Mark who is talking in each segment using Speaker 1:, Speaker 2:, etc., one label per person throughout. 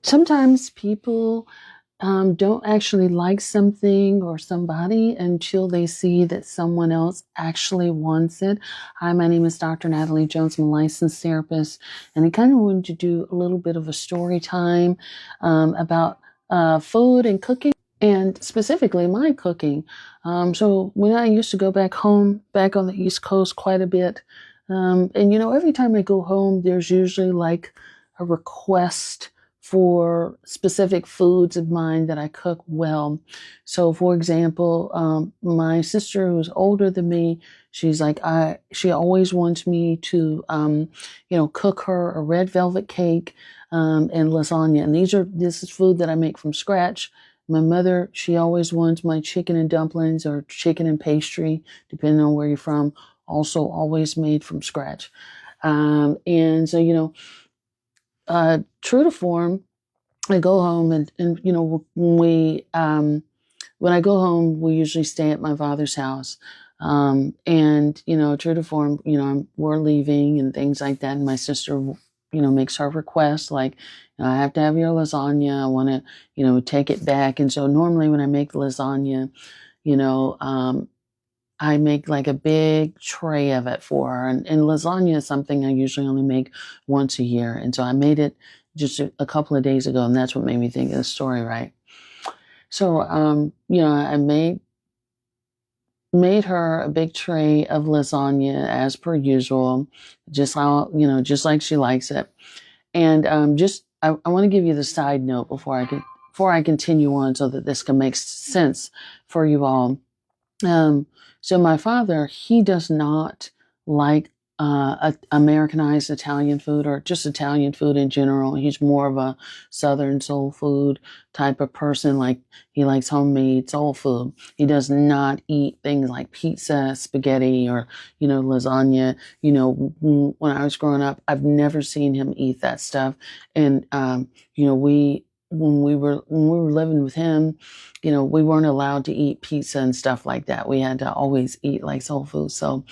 Speaker 1: Sometimes people don't actually like something or somebody until they see that someone else actually wants it. Hi, my name is Dr. Natalie Jones. I'm a licensed therapist, and I kind of wanted to do a little bit of a story time about food and cooking, and specifically my cooking. So when I used to go back home, back on the East Coast quite a bit, and every time I go home, there's usually like a request for specific foods of mine that I cook well. So, for example, my sister, who's older than me, she's like, she always wants me to, cook her a red velvet cake and lasagna. And this is food that I make from scratch. My mother, she always wants my chicken and dumplings or chicken and pastry, depending on where you're from, also always made from scratch. And so, true to form, I go home and when I go home, we usually stay at my father's house. And true to form, we're leaving and things like that. And my sister, makes her request, like, I have to have your lasagna. I want to, take it back. And so normally when I make lasagna, you know, um, I make like a big tray of it for her. And lasagna is something I usually only make once a year. And so I made it just a couple of days ago, and that's what made me think of the story, right? So, I made her a big tray of lasagna as per usual, just like she likes it. And I want to give you the side note before I continue on, so that this can make sense for you all. Um, so my father, he does not like Americanized Italian food or just Italian food in general. He's more of a Southern soul food type of person. Like, he likes homemade soul food. He does not eat things like pizza, spaghetti, or, lasagna. When I was growing up, I've never seen him eat that stuff. And, we, when we were living with him, we weren't allowed to eat pizza and stuff like that. We had to always eat like soul food. So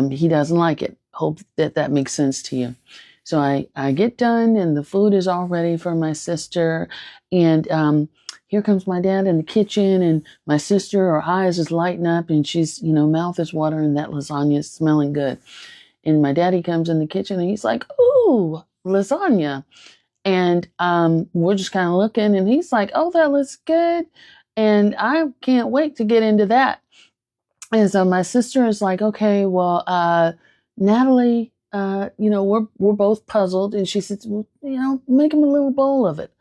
Speaker 1: he doesn't like it. Hope that makes sense to you. So I get done and the food is all ready for my sister. And here comes my dad in the kitchen, and my sister, her eyes is lighting up, and she's, mouth is watering. That lasagna is smelling good. And my daddy comes in the kitchen and he's like, "Ooh, lasagna." And we're just kind of looking, and he's like, "Oh, that looks good." And I can't wait to get into that. And so my sister is like, "Okay, well, Natalie, we're both puzzled." And she says, "Well, make him a little bowl of it,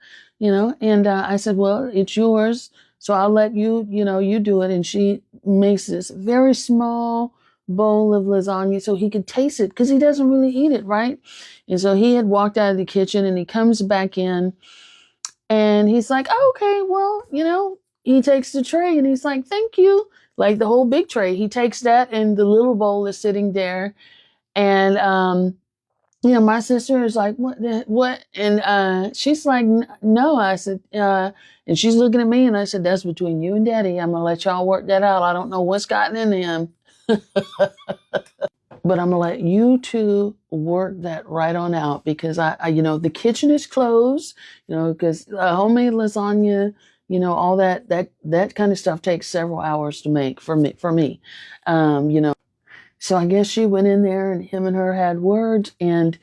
Speaker 1: And I said, "Well, it's yours, so I'll let you, you do it." And she makes this very small bowl of lasagna so he could taste it, because he doesn't really eat it, right? And so he had walked out of the kitchen, and he comes back in, and he's like, "Oh, okay, well, he takes the tray and he's like, "Thank you." Like the whole big tray. He takes that, and the little bowl is sitting there. And, my sister is like, what? And, she's like, "No." I said, and she's looking at me, and I said, "That's between you and Daddy. I'm going to let y'all work that out. I don't know what's gotten in him, but I'm going to let you two work that right on out, because the kitchen is closed, because homemade lasagna, all that kind of stuff takes several hours to make for me. Um, you know, so I guess she went in there, and him and her had words, and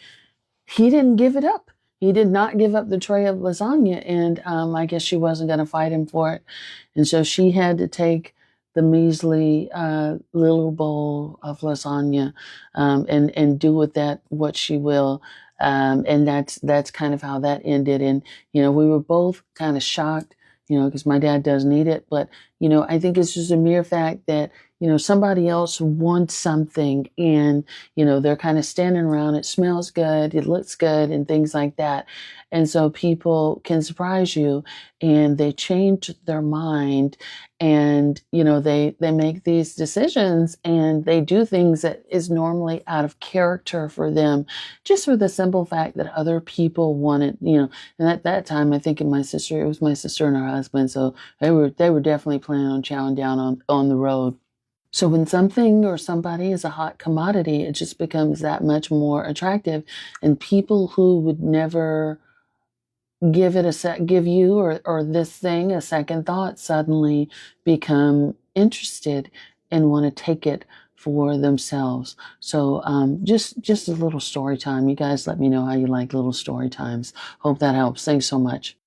Speaker 1: he didn't give it up. He did not give up the tray of lasagna, and I guess she wasn't going to fight him for it. And so she had to take the measly little bowl of lasagna, and do with that what she will. And that's kind of how that ended. And we were both kind of shocked, because my dad doesn't eat it. But I think it's just a mere fact that somebody else wants something, and they're kind of standing around. It smells good, it looks good, and things like that. And so people can surprise you, and they change their mind, and they make these decisions, and they do things that is normally out of character for them, just for the simple fact that other people want it. And at that time, I think it was my sister and her husband, so they were definitely planning on chowing down on the road. So when something or somebody is a hot commodity, it just becomes that much more attractive. And people who would never give you or this thing a second thought, suddenly become interested and want to take it for themselves. So just a little story time. You guys let me know how you like little story times. Hope that helps. Thanks so much.